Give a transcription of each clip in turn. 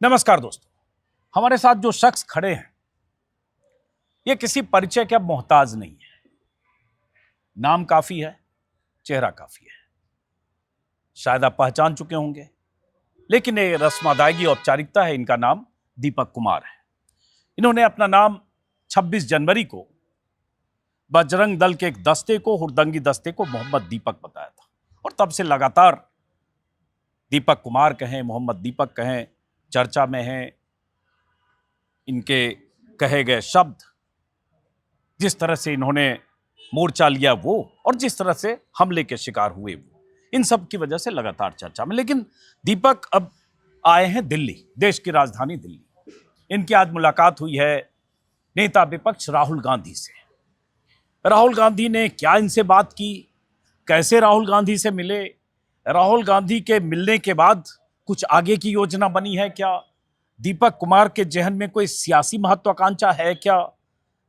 नमस्कार दोस्तों, हमारे साथ जो शख्स खड़े हैं ये किसी परिचय के अब मोहताज नहीं है। नाम काफी है, चेहरा काफी है, शायद आप पहचान चुके होंगे, लेकिन ये रस्म अदायगी औपचारिकता है। इनका नाम दीपक कुमार है। इन्होंने अपना नाम 26 जनवरी को बजरंग दल के एक दस्ते को, हुड़दंगी दस्ते को मोहम्मद दीपक बताया था और तब से लगातार दीपक कुमार कहें, मोहम्मद दीपक कहें, चर्चा में हैं। इनके कहे गए शब्द, जिस तरह से इन्होंने मोर्चा लिया वो, और जिस तरह से हमले के शिकार हुए वो, इन सब की वजह से लगातार चर्चा में। लेकिन दीपक अब आए हैं दिल्ली, देश की राजधानी दिल्ली। इनकी आज मुलाकात हुई है नेता विपक्ष राहुल गांधी से। राहुल गांधी ने क्या इनसे बात की, कैसे राहुल गांधी से मिले, राहुल गांधी के मिलने के बाद कुछ आगे की योजना बनी है क्या, दीपक कुमार के जहन में कोई सियासी महत्वाकांक्षा है क्या,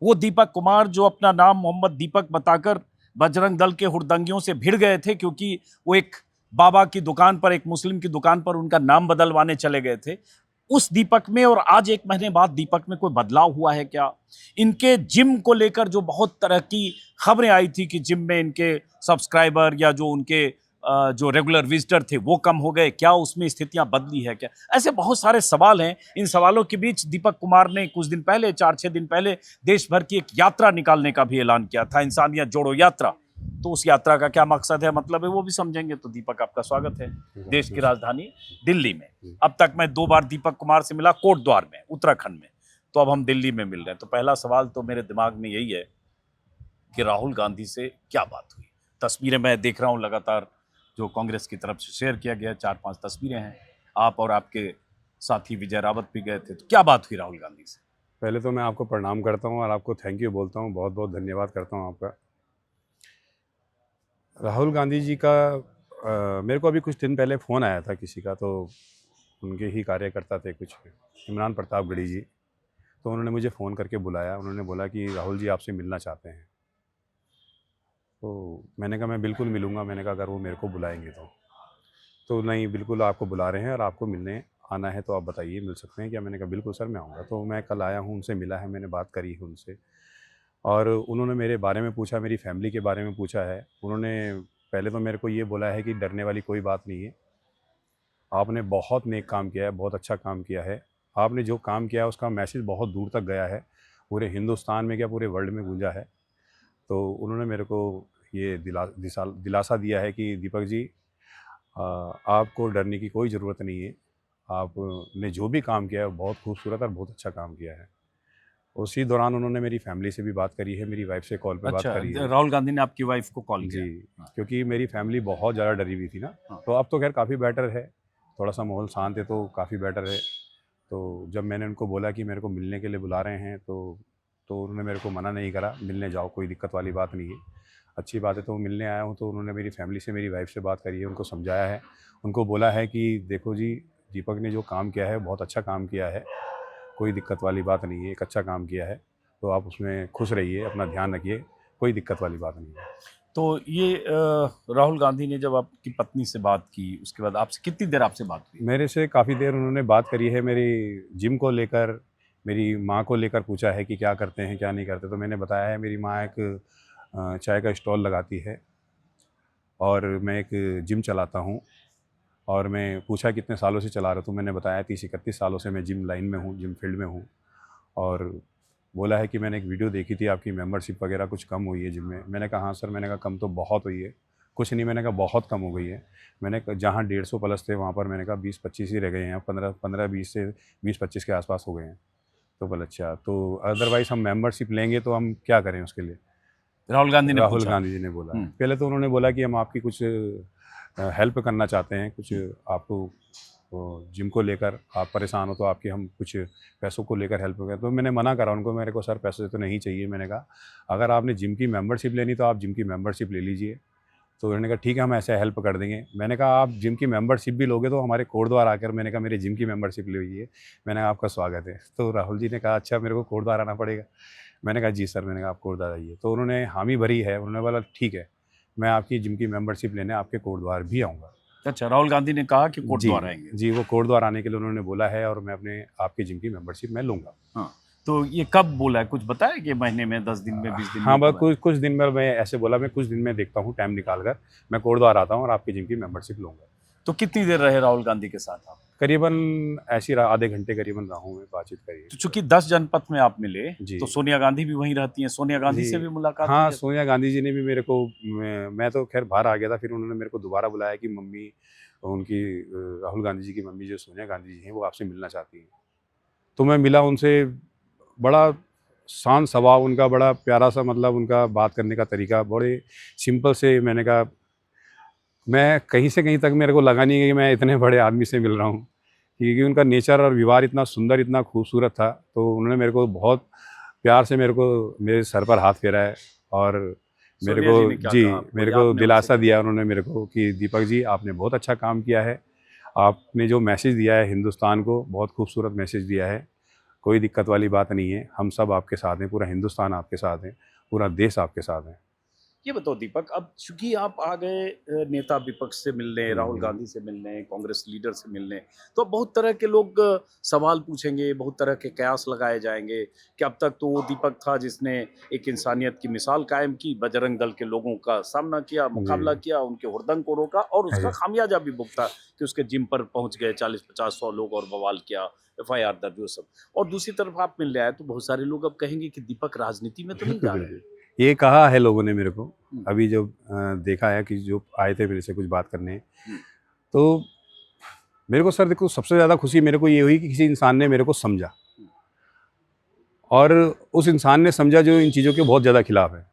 वो दीपक कुमार जो अपना नाम मोहम्मद दीपक बताकर बजरंग दल के हुड़दंगियों से भिड़ गए थे क्योंकि वो एक बाबा की दुकान पर, एक मुस्लिम की दुकान पर उनका नाम बदलवाने चले गए थे, उस दीपक में और आज एक महीने बाद दीपक में कोई बदलाव हुआ है क्या। इनके जिम को लेकर जो बहुत तरह की खबरें आई थी कि जिम में इनके सब्सक्राइबर या जो उनके जो रेगुलर विजिटर थे वो कम हो गए, क्या उसमें स्थितियां बदली है क्या, ऐसे बहुत सारे सवाल हैं। इन सवालों के बीच दीपक कुमार ने कुछ दिन पहले, 4-6 दिन पहले, देश भर की एक यात्रा निकालने का भी ऐलान किया था, इंसानियत जोड़ो यात्रा। तो उस यात्रा का क्या मकसद है, मतलब है, वो भी समझेंगे। तो दीपक, आपका स्वागत है देश की राजधानी दिल्ली में। अब तक मैं 2 बार दीपक कुमार से मिला, कोटद्वार में, उत्तराखंड में, तो अब हम दिल्ली में मिल रहे हैं। तो पहला सवाल तो मेरे दिमाग में यही है कि राहुल गांधी से क्या बात हुई। तस्वीरें मैं देख रहा हूं लगातार जो कांग्रेस की तरफ से शेयर किया गया, 4-5 तस्वीरें हैं, आप और आपके साथी विजय रावत भी गए थे। तो क्या बात हुई राहुल गांधी से? पहले तो मैं आपको प्रणाम करता हूं और आपको थैंक यू बोलता हूं, बहुत बहुत धन्यवाद करता हूं आपका। राहुल गांधी जी का मेरे को अभी कुछ दिन पहले फ़ोन आया था किसी का, तो उनके ही कार्यकर्ता थे कुछ, इमरान प्रतापगढ़ी जी। तो उन्होंने मुझे फ़ोन करके बुलाया, उन्होंने बोला कि राहुल जी आपसे मिलना चाहते हैं। तो मैंने कहा मैं बिल्कुल मिलूँगा। मैंने कहा अगर वो मेरे को बुलाएंगे तो नहीं, बिल्कुल आपको बुला रहे हैं और आपको मिलने आना है तो आप बताइए मिल सकते हैं क्या। मैंने कहा बिल्कुल सर, मैं आऊँगा। तो मैं कल आया हूँ, उनसे मिला है, मैंने बात करी है उनसे और उन्होंने मेरे बारे में पूछा, मेरी फैमिली के बारे में पूछा है। उन्होंने पहले तो मेरे को ये बोला है कि डरने वाली कोई बात नहीं है, आपने बहुत नेक काम किया है, बहुत अच्छा काम किया है। आपने जो काम किया है उसका मैसेज बहुत दूर तक गया है, पूरे हिंदुस्तान में क्या पूरे वर्ल्ड में गूंजा है। तो उन्होंने मेरे को ये दिलासा दिया है कि दीपक जी, आपको डरने की कोई ज़रूरत नहीं है। आपने जो भी काम किया है बहुत खूबसूरत और बहुत अच्छा काम किया है। उसी दौरान उन्होंने मेरी फैमिली से भी बात करी है, मेरी वाइफ से कॉल पे बात करी है। राहुल गांधी ने आपकी वाइफ को कॉल किया? जी, क्योंकि मेरी फैमिली बहुत ज़्यादा डरी हुई थी ना। हाँ। तो अब तो खैर काफ़ी बेटर है, थोड़ा सा माहौल शांत है तो काफ़ी बेटर है। तो जब मैंने उनको बोला कि मेरे को मिलने के लिए बुला रहे हैं तो उन्होंने मेरे को मना नहीं करा, मिलने जाओ, कोई दिक्कत वाली बात नहीं है, अच्छी बात है। तो मिलने आया हूँ। तो उन्होंने मेरी फैमिली से, मेरी वाइफ से बात करी है, उनको समझाया है, उनको बोला है कि देखो जी, दीपक ने जो काम किया है बहुत अच्छा काम किया है, कोई दिक्कत वाली बात नहीं है, एक अच्छा काम किया है, तो आप उसमें खुश रहिए, अपना ध्यान रखिए, कोई दिक्कत वाली बात नहीं है। तो ये राहुल गांधी ने जब आपकी पत्नी से बात की, उसके बाद आपसे कितनी देर आपसे बात हुई? मेरे से काफ़ी देर उन्होंने बात करी है, मेरी जिम को लेकर, मेरी माँ को लेकर पूछा है कि क्या करते हैं क्या नहीं करते। तो मैंने बताया है मेरी माँ एक चाय का स्टॉल लगाती है और मैं एक जिम चलाता हूँ। और मैं पूछा कितने सालों से चला रहा हूँ, तो मैंने बताया 30-31 सालों से मैं जिम लाइन में हूँ, जिम फील्ड में हूँ। और बोला है कि मैंने एक वीडियो देखी थी आपकी, मेंबरशिप वगैरह कुछ कम हुई है जिम में। मैंने कहा हाँ सर। मैंने कहा कम तो बहुत हुई है, कुछ नहीं, मैंने कहा बहुत कम हो गई है। मैंने जहाँ 150 प्लस थे वहाँ पर मैंने कहा 20-25 ही रह गए हैं, 15-20 से 20-25 के आसपास हो गए हैं। तो बोला अच्छा, तो अदरवाइज़ हम मेंबरशिप लेंगे तो हम क्या करें उसके लिए, राहुल गांधी ने राहुल पूछा? गांधी जी ने बोला। पहले तो उन्होंने बोला कि हम आपकी कुछ हेल्प करना चाहते हैं, कुछ आपको जिम को लेकर आप परेशान हो तो आपके हम कुछ पैसों को लेकर हेल्प करें। तो मैंने मना करा उनको, मेरे को सर पैसे तो नहीं चाहिए। मैंने कहा अगर आपने जिम की मेंबरशिप लेनी तो आप जिम की मेंबरशिप ले लीजिए। तो उन्होंने कहा ठीक है, हम ऐसे हेल्प कर देंगे। मैंने कहा आप जिम की मेंबरशिप भी लोगे तो हमारे कोटद्वार आकर, मैंने कहा मेरे जिम की मेंबरशिप ले लीजिए, मैंने कहा आपका स्वागत है। तो राहुल जी ने कहा अच्छा मेरे को कोटद्वार आना पड़ेगा। मैंने कहा जी सर। मैंने कहा आप कोटद्वार आइए। तो उन्होंने हामी भरी है, उन्होंने बोला ठीक है, मैं आपकी जिम की मेंबरशिप लेने आपके कोटद्वार भी आऊँगा। अच्छा, राहुल गांधी ने कहा कि कोर्ट जी द्वार आएंगे। जी, वो कोर्ट द्वार आने के लिए उन्होंने बोला है और मैं अपने आपके जिम की मेंबरशिप मैं लूँगा। हाँ, तो ये कब बोला है, कुछ बताया कि महीने में, 10 दिन में, 20 दिन हाँ, में, बस कब है? कुछ कुछ दिन में मैं ऐसे बोला, मैं कुछ दिन में देखता हूँ टाइम निकाल कर, मैं कोर्ट द्वार आता हूँ और आपकी जिम की मेंबरशिप लूँगा। तो कितनी देर रहे राहुल गांधी के साथ आप? करीबन ऐसे ही आधे घंटे करीबन रहा हूँ मैं, बातचीत करी। तो चूंकि 10 जनपथ में आप मिले, जी। तो सोनिया गांधी भी वहीं रहती हैं, सोनिया गांधी जी। से भी मुलाकात हाँ, हुई है? सोनिया गांधी जी ने भी मेरे को, मैं तो खैर बाहर आ गया था, फिर उन्होंने मेरे को दोबारा बुलाया कि मम्मी उनकी राहुल गांधी जी की मम्मी जो सोनिया गांधी जी हैं, वो आपसे मिलना चाहती हैं। तो मैं मिला उनसे, बड़ा शांत स्वभाव उनका, बड़ा प्यारा-सा, मतलब उनका बात करने का तरीका बड़े सिंपल से। मैंने कहा, मैं कहीं से कहीं तक मेरे को लगा नहीं कि मैं इतने बड़े आदमी से मिल रहा हूँ, क्योंकि उनका नेचर और व्यवहार इतना सुंदर, इतना खूबसूरत था। तो उन्होंने मेरे को बहुत प्यार से मेरे सर पर हाथ फेरा है और मेरे सोनिया को जी ने क्या जी, कहा आपको, मेरे या को आपने उनसे दिलासा क्या? दिया उन्होंने मेरे को कि दीपक जी, आपने बहुत अच्छा काम किया है। आपने जो मैसेज दिया है हिंदुस्तान को, बहुत खूबसूरत मैसेज दिया है। कोई दिक्कत वाली बात नहीं है, हम सब आपके साथ हैं, पूरा हिंदुस्तान आपके साथ है, पूरा देश आपके साथ है। ये बताओ दीपक, अब चूंकि आप आ गए नेता विपक्ष से मिलने, राहुल हुँ, गांधी से मिलने, कांग्रेस लीडर से मिलने, तो अब बहुत तरह के लोग सवाल पूछेंगे, बहुत तरह के कयास लगाए जाएंगे कि अब तक तो वो दीपक था जिसने एक इंसानियत की मिसाल कायम की, बजरंग दल के लोगों का सामना किया, मुकाबला जी, किया, उनके हुड़दंग को रोका और उसका जी। खामियाजा भी भुगता कि उसके जिम पर पहुंच गए 40-50-100 लोग और बवाल किया, एफआईआर दर्ज, वो सब। और दूसरी तरफ आप मिलने आए तो बहुत सारे लोग अब कहेंगे कि दीपक राजनीति में तो नहीं बिल्कुल, जा रहे। बिल्कुल। ये कहा है लोगों ने मेरे को, हम्म, अभी जब देखा है कि जो आए थे मेरे से कुछ बात करने, हम्म, तो मेरे को सर देखो, सबसे ज़्यादा खुशी मेरे को ये हुई कि किसी इंसान ने मेरे को समझा हम्म। और उस इंसान ने समझा जो इन चीज़ों के बहुत ज़्यादा खिलाफ है।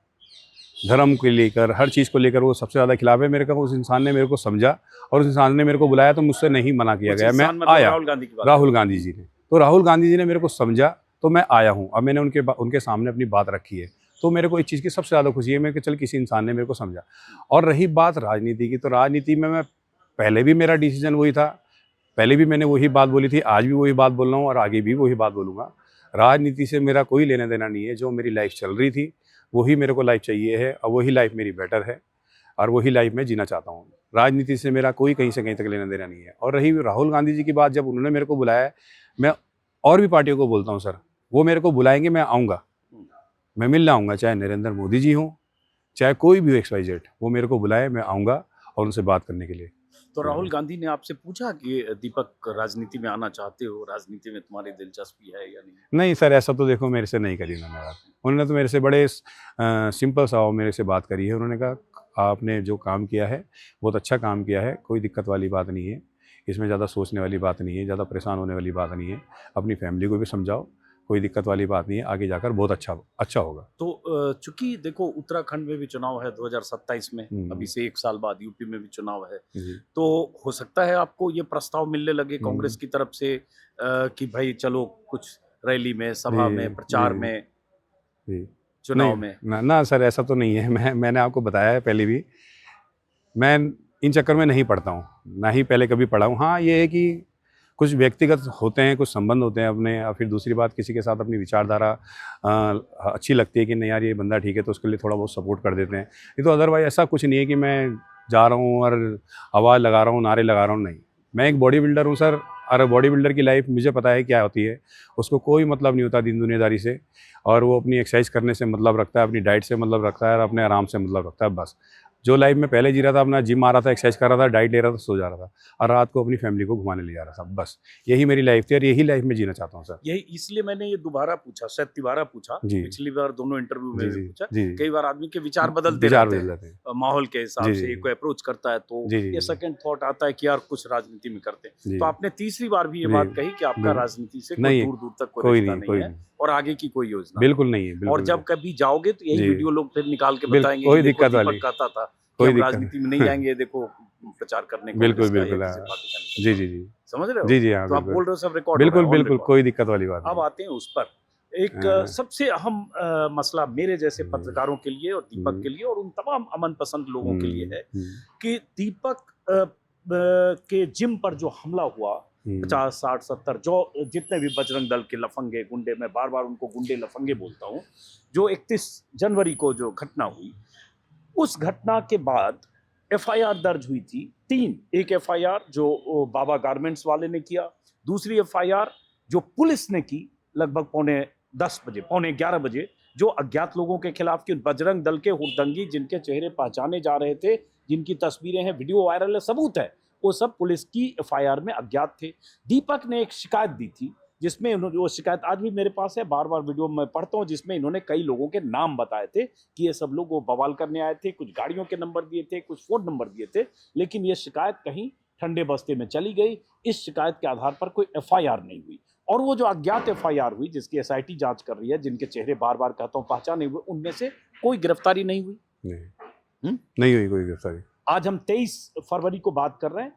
धर्म को लेकर, हर चीज़ को लेकर वो सबसे ज़्यादा खिलाफ है। मेरे को उस इंसान ने मेरे को समझा और उस इंसान ने मेरे को बुलाया, तो मुझसे नहीं मना किया उस गया, मैं इंसान मतलब आया। राहुल गांधी की बात कर राहुल रहे गांधी जी ने, तो राहुल गांधी जी ने मेरे को समझा, तो मैं आया हूँ। अब मैंने उनके सामने अपनी बात रखी है, तो मेरे को इस चीज़ की सबसे ज़्यादा खुशी है, मेरे को चल किसी इंसान ने मेरे को समझा। और रही बात राजनीति की, तो राजनीति में मैं पहले भी मेरा डिसीजन वही था, पहले भी मैंने वही बात बोली थी, आज भी वही बात बोल रहा हूँ और आगे भी वही बात बोलूँगा। राजनीति से मेरा कोई लेना देना नहीं है। जो मेरी लाइफ चल रही थी, वही मेरे को लाइफ चाहिए है और वही लाइफ मेरी बेटर है और वही लाइफ मैं जीना चाहता हूँ। राजनीति से मेरा कोई कहीं से कहीं तक लेना देना नहीं है। और रही राहुल गांधी जी की बात, जब उन्होंने मेरे को बुलाया है, मैं और भी पार्टियों को बोलता हूँ सर, वो मेरे को बुलाएँगे, मैं आऊँगा, मैं मिलने आऊँगा, चाहे नरेंद्र मोदी जी हों, चाहे कोई भी हो, XYZ, वो मेरे को बुलाए, मैं आऊँगा और उनसे बात करने के लिए। तो राहुल गांधी ने आपसे पूछा कि दीपक राजनीति में आना चाहते हो, राजनीति में तुम्हारी दिलचस्पी है या नहीं? नहीं सर, ऐसा तो देखो मेरे से नहीं करी उन्होंने बात। उन्होंने तो मेरे से बड़े सिंपल सा मेरे से बात करी है। उन्होंने कहा, आपने जो काम किया है बहुत अच्छा काम किया है, कोई दिक्कत वाली बात नहीं है, इसमें ज़्यादा सोचने वाली बात नहीं है, ज़्यादा परेशान होने वाली बात नहीं है, अपनी फैमिली को भी समझाओ, कोई दिक्कत वाली बात नहीं है, आगे जाकर बहुत अच्छा होगा। तो चूंकि देखो उत्तराखंड में भी चुनाव है 2027 में, अभी से 1 साल बाद यूपी में भी चुनाव है, जी। तो हो सकता है आपको ये प्रस्ताव मिलने लगे हम्म, कांग्रेस की तरफ से कि भाई चलो कुछ रैली में, जी सभा में, जी प्रचार में, जी। नहीं, चुनाव में। ना ना सर, ऐसा तो नहीं है। मैंने आपको बताया है पहले भी, मैं इन चक्कर में नहीं पड़ता हूँ, ना ही पहले कभी पड़ा हूँ। हाँ, ये है कि कुछ व्यक्तिगत होते हैं, कुछ संबंध होते हैं अपने, और फिर दूसरी बात, किसी के साथ अपनी विचारधारा अच्छी लगती है कि नहीं यार ये बंदा ठीक है, तो उसके लिए थोड़ा बहुत सपोर्ट कर देते हैं। नहीं तो अदरवाइज़ ऐसा कुछ नहीं है कि मैं जा रहा हूँ और आवाज़ लगा रहा हूँ, नारे लगा रहा हूँ, नहीं। मैं एक बॉडी बिल्डर हूँ सर, और बॉडी बिल्डर की लाइफ मुझे पता है क्या होती है। उसको कोई मतलब नहीं होता दिन दुनियादारी से, और वो अपनी एक्सरसाइज करने से मतलब रखता है, अपनी डाइट से मतलब रखता है और अपने आराम से मतलब रखता है, बस। जो लाइफ में पहले जी रहा था, अपना जिम आ रहा था, एक्सरसाइज कर रहा था, डाइट ले रहा था, सो जा रहा था और रात को अपनी फैमिली को घुमाने ले जा रहा था, बस। यही मेरी लाइफ थी और यही लाइफ में जीना चाहता हूँ सर। यही इसलिए मैंने ये दोबारा पूछा, शायद तिबारा पूछा, जी। पिछली बार दोनों इंटरव्यू में जी, भी जी, पूछा। जी। कई बार आदमी के विचार बदलते विचार रहते बदल हैं जाते हैं। माहौल के हिसाब जी, से, जी, कोई अप्रोच करता है तो जी, जी, ये जी, सेकंड थॉट आता है कि यार कुछ राजनीति में करते हैं। जी, तो आपने तीसरी बार भी ये जी, बात कही कि आपका बिल राजनीति से कोई नहीं, दूर दूर तक कोई कोई रिश्ता नहीं, नहीं कोई है नहीं। और आगे की कोई योजना नहीं बिल्कुल है। नहीं है, और बिल्कुल जब नहीं। कभी जाओगे तो यही जी, वीडियो लोग फिर निकाल के बिल्कुल, बताएंगे कि कोई देखो दिक्कत वाली, दीपक कहता था कि कोई हम दिक्कत राजनीति में नहीं जाएंगे, देखो प्रचार करने कांग्रेस बिल्कुल, का या बिल्कुल, किसी हाँ। पार्टी का नहीं जी, करता। जी, जी। समझ रहे हो? जी, जी, हाँ, तो आप बिल्कुल। बोल रहे हो सब रिकॉर्ड हो रहा बिल्कुल, है, ऑन बिल्कुल, रिकॉर्ड। कोई दिक्कत वाली बात अब नहीं। आते हैं उस पर। एक हाँ, सबसे अहम मसला मेरे जैसे हुँ, पत्रकारों के लिए और दीपक हुँ, के लिए और उन तमाम अमन पसंद लोगों के लिए हुँ, है हुँ, कि दीपक के जिम पर जो हमला हुआ, हुँ, 50, 60, 70 जो जितने भी बजरंग दल के लफंगे गुंडे, मैं बार बार उनको गुंडे लफंगे बोलता हूँ, जो 31 जनवरी को जो घटना हुई, उस घटना के बाद एफआईआर दर्ज हुई थी तीन, एक एफआईआर जो बाबा गारमेंट्स वाले ने किया, दूसरी एफआईआर जो पुलिस ने की लगभग पौने 11 बजे, जो अज्ञात लोगों के खिलाफ की, बजरंग दल के हुड़दंगी जिनके चेहरे पहचाने जा रहे थे, जिनकी तस्वीरें हैं, वीडियो वायरल है, सबूत है, वो सब पुलिस की एफआईआर में अज्ञात थे। दीपक ने एक शिकायत दी थी जिसमें उन्होंने, वो शिकायत आज भी मेरे पास है, बार बार वीडियो में पढ़ता हूँ, जिसमें इन्होंने कई लोगों के नाम बताए थे कि ये सब लोग वो बवाल करने आए थे, कुछ गाड़ियों के नंबर दिए थे, कुछ फोन नंबर दिए थे, लेकिन ये शिकायत कहीं ठंडे बस्ते में चली गई। इस शिकायत के आधार पर कोई एफआईआर नहीं हुई, और वो जो अज्ञात एफआईआर हुई जिसकी एसआईटी जांच कर रही है, जिनके चेहरे बार बार कहता हूँ पहचान नहीं हुए, उनमें से कोई गिरफ्तारी नहीं हुई। नहीं हुई कोई गिरफ्तारी। आज हम 23 फरवरी को बात कर रहे हैं।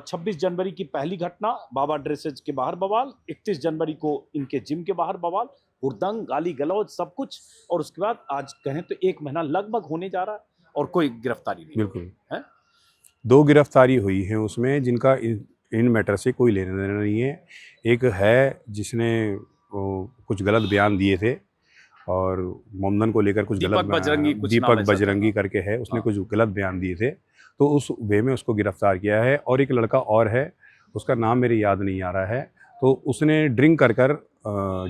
26 जनवरी की पहली घटना, बाबा ड्रेसेज के बाहर बवाल, 31 जनवरी को इनके जिम के बाहर बवाल, हुड़दंग, गाली गलौज, सब कुछ, और उसके बाद आज कहें तो 1 महीना लगभग होने जा रहा है और कोई गिरफ्तारी नहीं। बिल्कुल है, 2 गिरफ्तारी हुई है उसमें, जिनका इन मैटर से कोई लेना देना नहीं है। एक है जिसने कुछ गलत बयान दिए थे और मोमदन को लेकर कुछ दीपक बजरंगी, कुछ नाम दीपक ऐसा था। बजरंगी करके है, उसने हाँ। कुछ गलत बयान दिए थे, तो उस वे में उसको गिरफ्तार किया है। और एक लड़का और है, उसका नाम मेरे याद नहीं आ रहा है, तो उसने ड्रिंक कर कर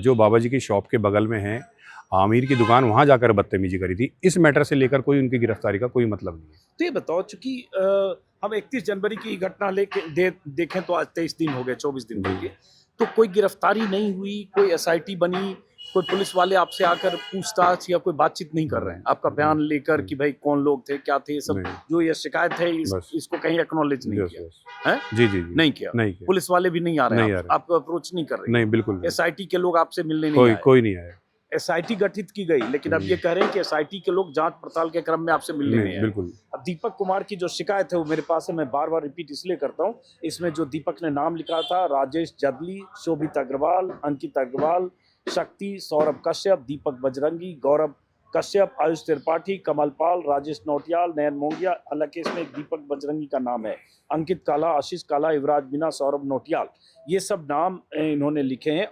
जो बाबा जी की शॉप के बगल में है आमिर की दुकान, वहाँ जाकर बदतमीजी करी थी। इस मैटर से लेकर कोई उनकी गिरफ्तारी का कोई मतलब नहीं है। तो ये बताओ, चूंकि हम 31 जनवरी की घटना लेके देखें तो आज 23 दिन हो गए, 24 दिन हो गए, तो कोई गिरफ्तारी नहीं हुई, कोई एसआईटी बनी, कोई पुलिस वाले आपसे आकर पूछताछ या कोई बातचीत नहीं कर रहे हैं आपका बयान लेकर कि भाई कौन लोग थे, क्या थे, सब नहीं। जो ये शिकायत है इसको कहीं एक्नॉलेज नहीं यस, किया यस। है? जी जी जी नहीं किया। नहीं किया। पुलिस वाले भी नहीं आ रहे नहीं हैं, आ रहे। आपको अप्रोच नहीं कर रहे नहीं, बिल्कुल नहीं। एसआईटी के लोग आपसे मिलने नहीं कोई आए। कोई नहीं आया। एसआईटी गठित की गई, लेकिन अब ये कह रहे हैं कि एसआईटी के लोग जांच पड़ताल के क्रम में आपसे मिलने नहीं आए। बिल्कुल। अब दीपक कुमार की जो शिकायत है वो मेरे पास है, मैं बार बार रिपीट इसलिए करता हूँ, इसमें जो दीपक ने नाम लिखा था, राजेश जदली, शोभित अग्रवाल, अंकित अग्रवाल, शक्ति, सौरभ कश्यप, दीपक बजरंगी, गौरव कश्यप, आयुष त्रिपाठी, कमल पाल, राजेश नौटियाल, नयन मोंगिया, हालांकि इसमें एक दीपक बजरंगी का नाम है, अंकित काला, आशीष काला, युवराज मीना, सौरभ नौटियाल, ये सब नाम इन्होंने लिखे हैं।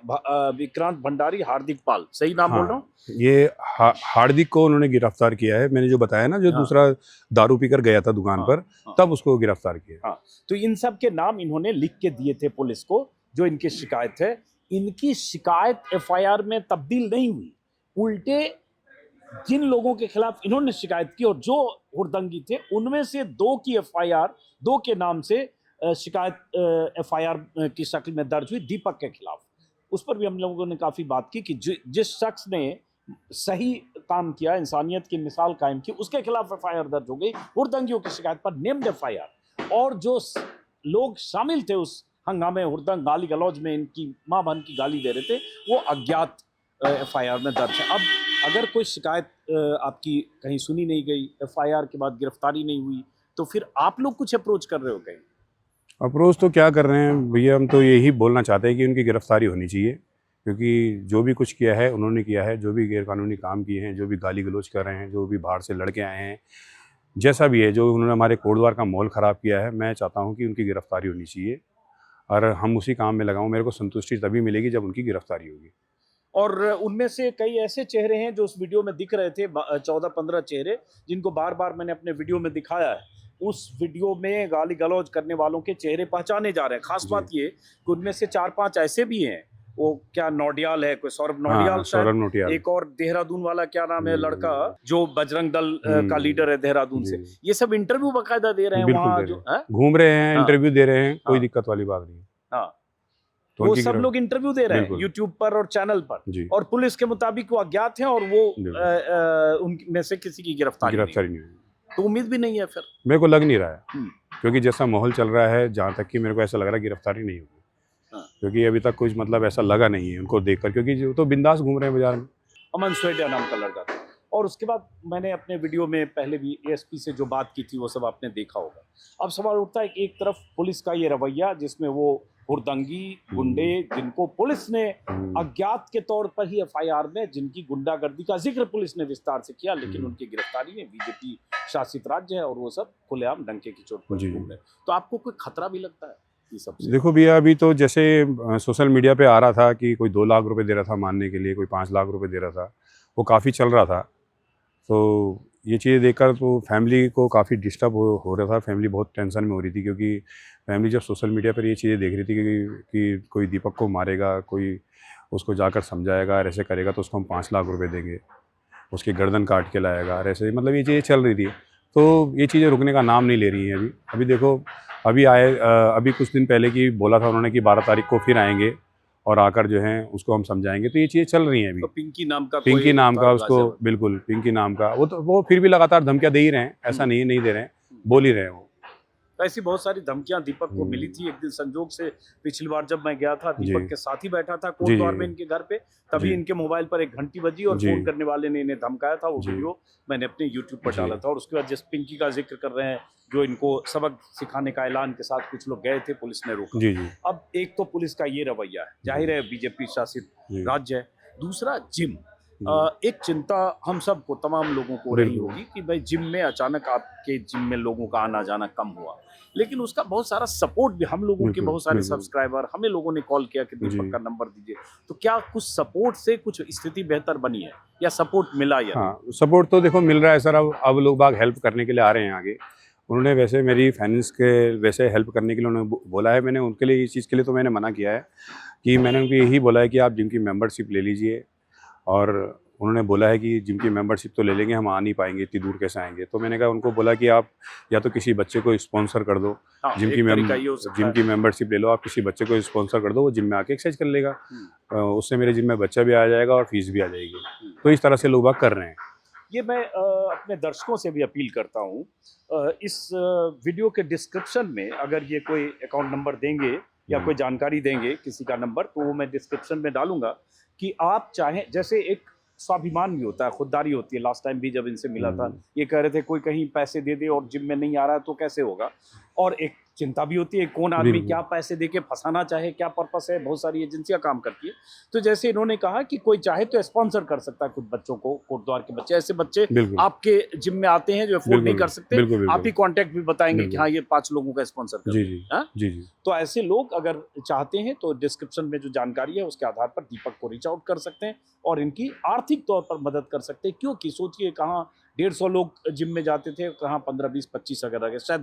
विक्रांत भंडारी, हार्दिक पाल, सही नाम बोल रहा हूँ? ये हार्दिक को उन्होंने गिरफ्तार किया है, मैंने जो बताया ना, जो दूसरा दारू पीकर गया था दुकान पर, तब उसको गिरफ्तार किया। हाँ, तो इन सब के नाम इन्होंने लिख के दिए थे पुलिस को, जो इनकी शिकायत है। इनकी शिकायत एफआईआर में तब्दील नहीं हुई, उल्टे जिन लोगों के खिलाफ इन्होंने शिकायत की और जो हुड़दंगी थे, उनमें से 2 की एफआईआर, 2 के नाम से शिकायत एफआईआर की शक्ल में दर्ज हुई दीपक के खिलाफ। उस पर भी हम लोगों ने काफी बात की कि जिस शख्स ने सही काम किया, इंसानियत की मिसाल कायम की, उसके खिलाफ एफआईआर दर्ज हो गई। हुड़दंगियों की शिकायत पर नेम्ड एफआईआर, और जो लोग शामिल थे उस हंगामे, हुड़दंग, गाली गलौज में, इनकी मां बहन की गाली दे रहे थे, वो अज्ञात एफआईआर में दर्ज है। अब अगर कोई शिकायत आपकी कहीं सुनी नहीं गई, एफआईआर के बाद गिरफ्तारी नहीं हुई, तो फिर आप लोग कुछ अप्रोच कर रहे हो कहीं? अप्रोच तो क्या कर रहे हैं भैया, हम तो यही बोलना चाहते हैं कि उनकी गिरफ्तारी होनी चाहिए, क्योंकि जो भी कुछ किया है उन्होंने किया है, जो भी गैरकानूनी काम किए हैं, जो भी गाली गलौज कर रहे हैं, जो भी बाहर से लड़के आए हैं, जैसा भी है, जो उन्होंने हमारे कोटद्वार का माहौल ख़राब किया है, मैं चाहता हूँ कि उनकी गिरफ्तारी होनी चाहिए, और हम उसी काम में लगाऊँ। मेरे को संतुष्टि तभी मिलेगी जब उनकी गिरफ्तारी होगी। और उनमें से कई ऐसे चेहरे हैं जो उस वीडियो में दिख रहे थे, 14-15 चेहरे, जिनको बार बार मैंने अपने वीडियो में दिखाया है। उस वीडियो में गाली गलौज करने वालों के चेहरे पहचाने जा रहे हैं। खास बात ये कि उनमें से 4-5 ऐसे भी हैं, वो क्या नौटियाल है, कोई सौरभ नौटियाल, हाँ, सौरभ नौटियाल, एक और देहरादून वाला क्या नाम है लड़का, जो बजरंग दल का लीडर है देहरादून से, ये सब इंटरव्यू बाकायदा दे रहे हैं वहाँ, जो घूम रहे हैं, इंटरव्यू दे रहे हैं, कोई दिक्कत वाली बात नहीं। हाँ, तो वो सब लोग इंटरव्यू दे रहे हैं यूट्यूब पर और चैनल पर, और पुलिस के मुताबिक वो अज्ञात हैं, और वो उनमें से किसी की गिरफ्तारी नहीं हुई। तो उम्मीद भी नहीं है फिर? मेरे को लग नहीं रहा है, क्योंकि जैसा माहौल चल रहा है, जहाँ तक कि मेरे को ऐसा लग रहा है गिरफ्तारी नहीं होगी, क्योंकि अभी तक कुछ मतलब ऐसा लगा नहीं है उनको देखकर, क्योंकि जो तो बिंदास घूम रहे हैं बाजार में। अमन स्वेडिया नाम का लड़का था। और उसके बाद मैंने अपने वीडियो में पहले भी एएसपी से जो बात की थी वो सब आपने देखा होगा। अब सवाल उठता है कि एक तरफ पुलिस का ये रवैया, जिसमें वो हुड़दंगी गुंडे, जिनको पुलिस ने अज्ञात के तौर पर ही एफआईआर में, जिनकी गुंडागर्दी का जिक्र पुलिस ने विस्तार से किया, लेकिन उनकी गिरफ्तारी नहीं। बीजेपी शासित राज्य है और वो सब खुलेआम डंके की चोट पर घूम रहे। तो आपको कोई खतरा भी लगता है ये सब से? देखो भैया, अभी तो जैसे सोशल मीडिया पे आ रहा था कि कोई 2 लाख रुपए दे रहा था मानने के लिए, कोई 5 लाख रुपए दे रहा था, वो काफ़ी चल रहा था। तो ये चीज़ें देखकर तो फैमिली को काफ़ी डिस्टर्ब हो रहा था। फैमिली बहुत टेंशन में हो रही थी, क्योंकि फैमिली जब सोशल मीडिया पर ये चीज़ें देख रही थी कि कोई दीपक को मारेगा, कोई उसको जाकर समझाएगा और ऐसे करेगा तो उसको हम 5 लाख रुपए देंगे, उसकी गर्दन काट के लाएगा और ऐसे, मतलब ये चीज़ें चल रही थी। तो ये चीज़ें रुकने का नाम नहीं ले रही हैं अभी। अभी देखो, अभी कुछ दिन पहले की बोला था उन्होंने कि 12 तारीख को फिर आएंगे और आकर जो है उसको हम समझाएंगे। तो ये चीज़ें चल रही हैं अभी। तो पिंकी नाम का पिंकी नाम का उसको, बिल्कुल पिंकी नाम का, वो फिर भी लगातार धमकियाँ दे ही रहे हैं, ऐसा नहीं दे रहे हैं, बोल ही रहे हैं वो। ऐसी बहुत सारी धमकियां दीपक को मिली थी। एक दिन संजोग से पिछली बार जब मैं गया था, दीपक के साथ ही बैठा था कोर्ट द्वार में इनके घर पे, तभी इनके मोबाइल पर एक घंटी बजी और फोन करने वाले ने इन्हें धमकाया था। वो वीडियो मैंने अपने यूट्यूब पर डाला था। और उसके बाद जिस पिंकी का जिक्र कर रहे हैं, जो इनको सबक सिखाने का ऐलान के साथ कुछ लोग गए थे, पुलिस ने रोका। अब एक तो पुलिस का ये रवैया है, जाहिर है बीजेपी शासित राज्य है। दूसरा जिम, एक चिंता हम सबको, तमाम लोगों को रही होगी कि भाई जिम में अचानक आपके जिम में लोगों का आना जाना कम हुआ, लेकिन उसका बहुत सारा सपोर्ट भी, हम लोगों के बहुत सारे सब्सक्राइबर, हमें लोगों ने कॉल किया कि दीपक का नंबर दीजिए। तो क्या कुछ सपोर्ट से कुछ स्थिति बेहतर बनी है या सपोर्ट मिला? या हाँ, सपोर्ट तो देखो मिल रहा है सर। अब लोग बाग हेल्प करने के लिए आ रहे हैं आगे। उन्होंने वैसे मेरी फाइनेंस के वैसे हेल्प करने के लिए उन्होंने बोला है। मैंने उनके लिए इस चीज़ के लिए तो मैंने मना किया है कि मैंने उनको यही बोला है कि आप जिम की मेंबरशिप ले लीजिए। और उन्होंने बोला है कि जिम की मेंबरशिप तो ले लेंगे, हम आ नहीं पाएंगे, इतनी दूर कैसे आएंगे। तो मैंने कहा उनको बोला कि आप या तो किसी बच्चे को स्पॉन्सर कर दो, जिम की मेंबरशिप ले लो, आप किसी बच्चे को स्पॉन्सर कर दो, वो जिम में आके एक्सरसाइज कर लेगा, उससे मेरे जिम में बच्चा भी आ जाएगा और फीस भी आ जाएगी। तो इस तरह से लोग बाग कर रहे हैं। ये मैं अपने दर्शकों से भी अपील करता हूँ, इस वीडियो के डिस्क्रिप्शन में अगर ये कोई अकाउंट नंबर देंगे या कोई जानकारी देंगे किसी का नंबर, तो वो मैं डिस्क्रिप्शन में डालूंगा कि आप चाहें, जैसे एक स्वाभिमान भी होता है, खुददारी होती है। लास्ट टाइम भी जब इनसे मिला था, ये कह रहे थे कोई कहीं पैसे दे दे और जिम में नहीं आ रहा है तो कैसे होगा। और एक चिंता भी होती है कौन आदमी क्या पैसे देके फंसाना चाहे, क्या पर्पस है। बहुत सारी एजेंसियां काम करती है। तो जैसे इन्होंने कहा कि कोई चाहे तो स्पॉन्सर कर सकता है कुछ बच्चों को, कोटद्वार के बच्चे, ऐसे बच्चे आपके जिम में आते हैं जो अफोर्ड नहीं कर सकते, आप ही कांटेक्ट भी बताएंगे कि हाँ ये 5 लोगों का स्पॉन्सर कर। जी। तो ऐसे लोग अगर चाहते हैं तो डिस्क्रिप्शन में जो जानकारी है उसके आधार पर दीपक को रीच आउट कर सकते हैं और इनकी आर्थिक तौर पर मदद कर सकते हैं। क्योंकि सोचिए, कहाँ 150 लोग जिम में जाते थे, कहाँ 15, 20, 25 अगर आ गए, शायद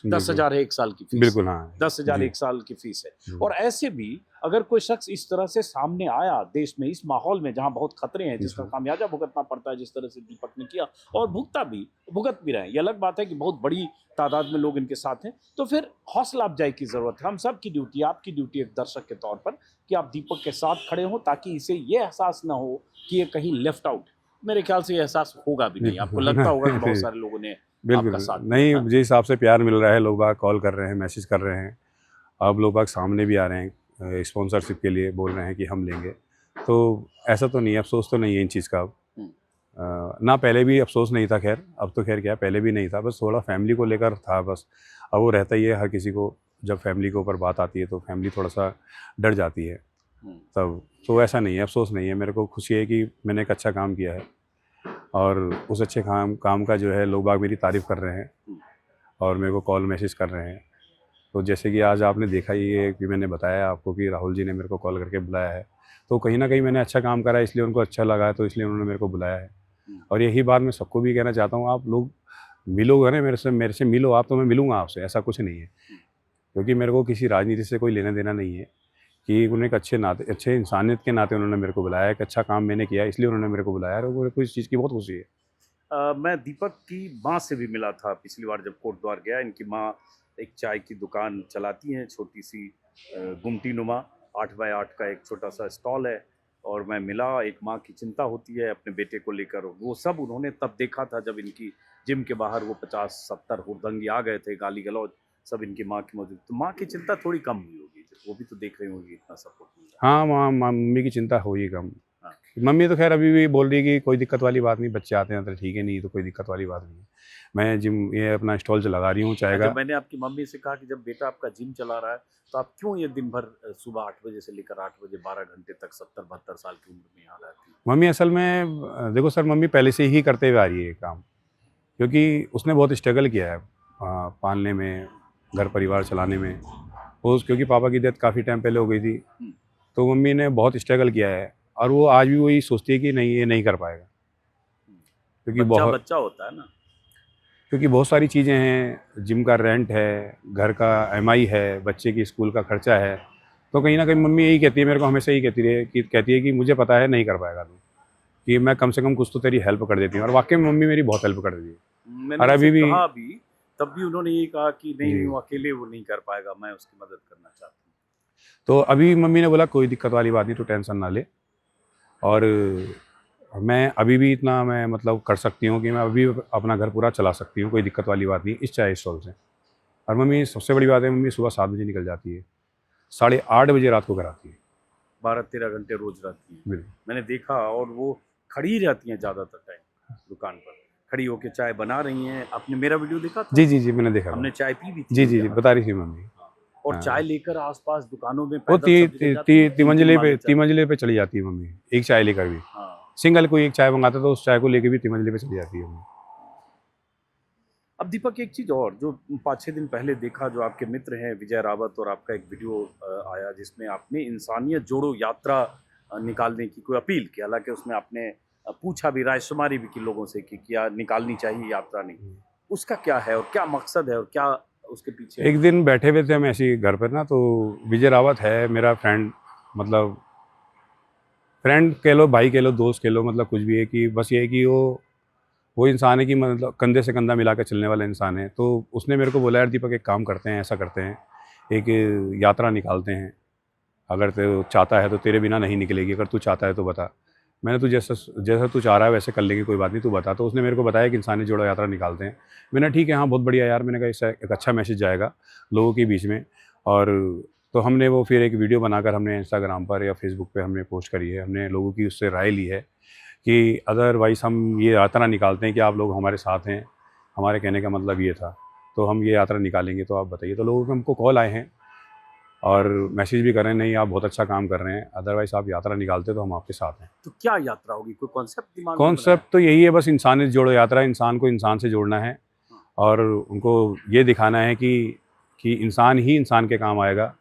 10,000 है एक साल की फीस। बिल्कुल, हाँ, 10,000 एक साल की फीस है। और ऐसे भी अगर कोई शख्स इस तरह से सामने आया देश में, इस माहौल में जहां बहुत खतरे हैं, जिसका खामियाजा भुगतना पड़ता है, जिस तरह से दीपक ने किया और भुगत भी रहे, ये अलग बात है कि बहुत बड़ी तादाद में लोग इनके साथ हैं, तो फिर हौसला अफजाई की जरूरत है। हम सब की ड्यूटी, आपकी ड्यूटी एक दर्शक के तौर पर, कि आप दीपक के साथ खड़े हों, ताकि इसे ये एहसास ना हो कि ये कहीं लेफ्ट आउट। मेरे ख्याल से ये एहसास होगा भी नहीं। आपको लगता होगा कि बहुत सारे लोगों ने आपका साथ नहीं, मुझे हिसाब से प्यार मिल रहा है, लोग बाग कॉल कर रहे हैं, मैसेज कर रहे हैं, अब लोग बाग सामने भी आ रहे हैं, स्पॉन्सरशिप के लिए बोल रहे हैं कि हम लेंगे। तो ऐसा तो नहीं है, अफसोस तो नहीं है इन चीज़ का। ना पहले भी अफसोस नहीं था, खैर अब तो खैर क्या, पहले भी नहीं था, बस थोड़ा फैमिली को लेकर था बस। अब वो रहता ही है हर किसी को, जब फैमिली के ऊपर बात आती है तो फैमिली थोड़ा सा डर जाती है तब। तो ऐसा नहीं है, अफसोस नहीं है, मेरे को खुशी है कि मैंने एक अच्छा काम किया है और उस अच्छे काम का जो है लोग बाग मेरी तारीफ़ कर रहे हैं और मेरे को कॉल मैसेज कर रहे हैं। तो जैसे कि आज आपने देखा ही है कि मैंने बताया आपको कि राहुल जी ने मेरे को कॉल करके बुलाया है, तो कहीं ना कहीं मैंने अच्छा काम करा है, इसलिए उनको अच्छा लगा है, तो इसलिए उन्होंने मेरे को बुलाया है। और यही बात मैं सबको भी कहना चाहता हूँ, आप लोग मिलोगे ना मेरे से मिलो आप, तो मैं मिलूँगा आपसे, ऐसा कुछ नहीं है। क्योंकि मेरे को किसी राजनीति से कोई लेना देना नहीं है, कि उन्हें एक अच्छे इंसानियत के नाते उन्होंने मेरे को बुलाया, एक अच्छा काम मैंने किया इसलिए उन्होंने मेरे को बुलाया, और मेरे को इस चीज़ की बहुत खुशी है। मैं दीपक की माँ से भी मिला था पिछली बार जब कोटद्वार गया। इनकी माँ एक चाय की दुकान चलाती हैं, छोटी सी गुमटी नुमा, 8 बाय 8 का एक छोटा सा स्टॉल है। और मैं मिला, एक माँ की चिंता होती है अपने बेटे को लेकर, वो सब उन्होंने तब देखा था जब इनकी जिम के बाहर वो 50-70 हुड़दंगी आ गए थे, गाली गलौज सब इनकी माँ की मौजूद। तो माँ की चिंता थोड़ी कम हुई होगी, वो भी तो देख रही होगी इतना सपोर्ट मिल रहा है। हाँ, मम्मी की चिंता हो ही कम। मम्मी तो खैर अभी भी बोल रही है कि कोई दिक्कत वाली बात नहीं, बच्चे आते हैं तो ठीक है, नहीं तो कोई दिक्कत वाली बात नहीं है। मैं जिम ये अपना स्टॉल लगा रही हूँ चाय का। मैंने आपकी मम्मी से कहा कि जब बेटा आपका जिम चला रहा है तो आप क्यों ये दिन भर सुबह 8 बजे से लेकर 8 बजे 12 घंटे तक 70-72 साल की उम्र में यहाँ रहती है? मम्मी असल में देखो सर, मम्मी पहले से ही करते हुए आ रही है काम, क्योंकि उसने बहुत स्ट्रगल किया है पालने में, घर परिवार चलाने में। क्योंकि पापा की डेथ काफ़ी टाइम पहले हो गई थी, तो मम्मी ने बहुत स्ट्रगल किया है और वो आज भी वही सोचती है कि नहीं, ये नहीं कर पाएगा। क्योंकि बच्चा बहुत बच्चा होता है ना। क्योंकि बहुत सारी चीज़ें हैं, जिम का रेंट है, घर का EMI है, बच्चे की स्कूल का खर्चा है। तो कहीं ना कहीं मम्मी यही कहती है मेरे को, हमेशा यही कहती है कि मुझे पता है नहीं कर पाएगा तू, कि मैं कम से कम कुछ तो तेरी हेल्प कर देती हूँ। और वाकई में मम्मी मेरी बहुत हेल्प कर देती है। मैंने और उनसे अभी भी कहा भी, तब भी उन्होंने ये कहा कि नहीं जी, वो अकेले वो नहीं कर पाएगा, मैं उसकी मदद करना चाहती हूँ। तो अभी मम्मी ने बोला कोई दिक्कत वाली बात नहीं, तो टेंशन ना ले। और मैं अभी भी इतना मैं मतलब कर सकती हूँ कि मैं अभी अपना घर पूरा चला सकती हूँ, कोई दिक्कत वाली बात नहीं इस चाय स्टॉल से। और मम्मी सबसे बड़ी बात है, मम्मी सुबह 7 बजे निकल जाती है, 8:30 बजे रात को घर आती है। 12-13 घंटे रोज रहती हैं। बिल्कुल। मैंने देखा, और वो खड़ी ही रहती हैं ज़्यादातर टाइम दुकान पर, खड़ी होके चाय बना रही हैं। आपने मेरा वीडियो देखा था? जी, जी, जी, मैंने देखा हमने था। चाय पी भी थी जी, जी, जी, यहाँ। बता रही थी मम्मी। हाँ, और हाँ। चाय लेकर आसपास दुकानों में वो पैदल सब जगह जाती हैं, 3-3 माले चाय। तिमंजले पे चली जाती है मम्मी, एक चाय लेकर भी। हाँ। सिंगल कोई एक चाय मंगाता है तो उस चाय को लेके भी तिमंजले पे चली जाती है मम्मी। अब दीपक एक चीज़ और, जो 5-6 दिन पहले देखा, जो आपके मित्र हैं विजय रावत, और आपका एक वीडियो आया जिसमें आपने इंसानियत जोड़ो यात्रा निकालने की कोई अपील की। हालांकि उसमें आपने पूछा भी, रायशुमारी भी की लोगों से कि क्या निकालनी चाहिए यात्रा नहीं। उसका क्या है और क्या मकसद है और क्या उसके पीछे? एक दिन बैठे हुए थे हम ऐसे ही घर पर ना, तो विजय रावत है मेरा फ्रेंड, मतलब फ्रेंड कह लो, भाई कह लो, दोस्त कह लो, मतलब कुछ भी है। कि बस ये है कि वो इंसान है कि मतलब कंधे से कंधा मिला कर चलने वाला इंसान है। तो उसने मेरे को बोला यार दीपक एक काम करते हैं, ऐसा करते हैं, एक यात्रा निकालते हैं, अगर तू चाहता है तो, तेरे बिना नहीं निकलेगी, अगर तू चाहता है तो बता। मैंने तू जैसा जैसा तू चाह रहा है वैसे कर लेंगे, कोई बात नहीं, तू बता। तो उसने मेरे को बताया कि इंसानियत जोड़ो यात्रा निकालते हैं। मैंने ठीक है, हाँ बहुत बढ़िया यार, मैंने कहा इससे एक अच्छा मैसेज जाएगा लोगों के बीच में। और तो हमने वो फिर एक वीडियो बनाकर हमने इंस्टाग्राम पर या फेसबुक पे हमने पोस्ट करी है। हमने लोगों की उससे राय ली है कि अदरवाइज़ हम ये यात्रा निकालते हैं कि आप लोग हमारे साथ हैं। हमारे कहने का मतलब ये था, तो हम ये यात्रा निकालेंगे, तो आप बताइए। तो लोगों के हमको कॉल आए हैं और मैसेज भी कर रहे हैं, नहीं आप बहुत अच्छा काम कर रहे हैं, अदरवाइज़ आप यात्रा निकालते तो हम आपके साथ हैं। तो क्या यात्रा होगी, कोई कॉन्सेप्ट दिमाग में बनाया? कॉन्सेप्ट तो यही है, बस इंसानियत जोड़ो यात्रा, इंसान को इंसान से जोड़ना है और उनको ये दिखाना है कि इंसान ही इंसान के काम आएगा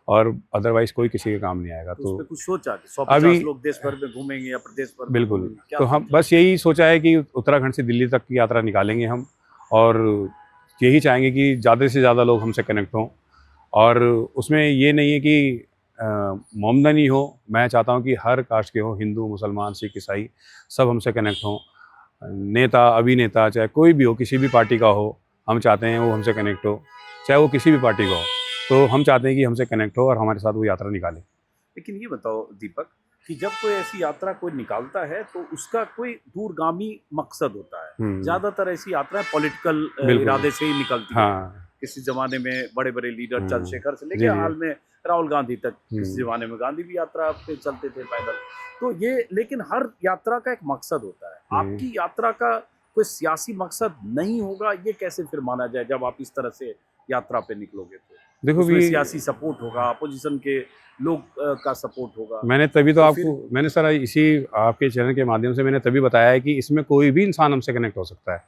और अदरवाइज़ कोई किसी के काम नहीं आएगा। तो तो उसमें कुछ सोचा कि 150 अभी लोग देश भर में घूमेंगे या प्रदेश भर में बिल्कुल, घूमेंगे? क्या तो हम सोचा? बस यही सोचा है कि उत्तराखंड से दिल्ली तक की यात्रा निकालेंगे हम। और यही चाहेंगे कि ज़्यादा से ज़्यादा लोग हमसे कनेक्ट हों। और उसमें ये नहीं है कि मोमदन ही हो, मैं चाहता हूँ कि हर कास्ट के हों, हिंदू, मुसलमान, सिख, ईसाई, सब हमसे कनेक्ट हों। नेता, अभिनेता, चाहे कोई भी हो, किसी भी पार्टी का हो, हम चाहते हैं वो हमसे कनेक्ट हो, चाहे वो किसी भी पार्टी का हो। तो हम चाहते हैं कि हमसे कनेक्ट हो और हमारे साथ वो यात्रा निकाले। लेकिन ये बताओ दीपक, कि जब कोई ऐसी यात्रा कोई निकालता है तो उसका कोई दूरगामी मकसद होता है। ज्यादातर ऐसी यात्राएं पॉलिटिकल इरादे से ही निकलती है। हाँ। किसी जमाने में बड़े बड़े लीडर चंद्रशेखर से जी, लेके जी। हाल में राहुल गांधी तक, किसी जमाने में गांधी भी यात्रा पे चलते थे पैदल। तो ये, लेकिन हर यात्रा का एक मकसद होता है। आपकी यात्रा का कोई सियासी मकसद नहीं होगा, ये कैसे फिर माना जाए जब आप इस तरह से यात्रा पे निकलोगे? तो देखो उसमें भी सियासी सपोर्ट होगा, अपोजिशन के लोग का सपोर्ट होगा। मैंने तभी तो तो आपको मैंने सर इसी आपके चैनल के माध्यम से मैंने तभी बताया है कि इसमें कोई भी इंसान हमसे कनेक्ट हो सकता है।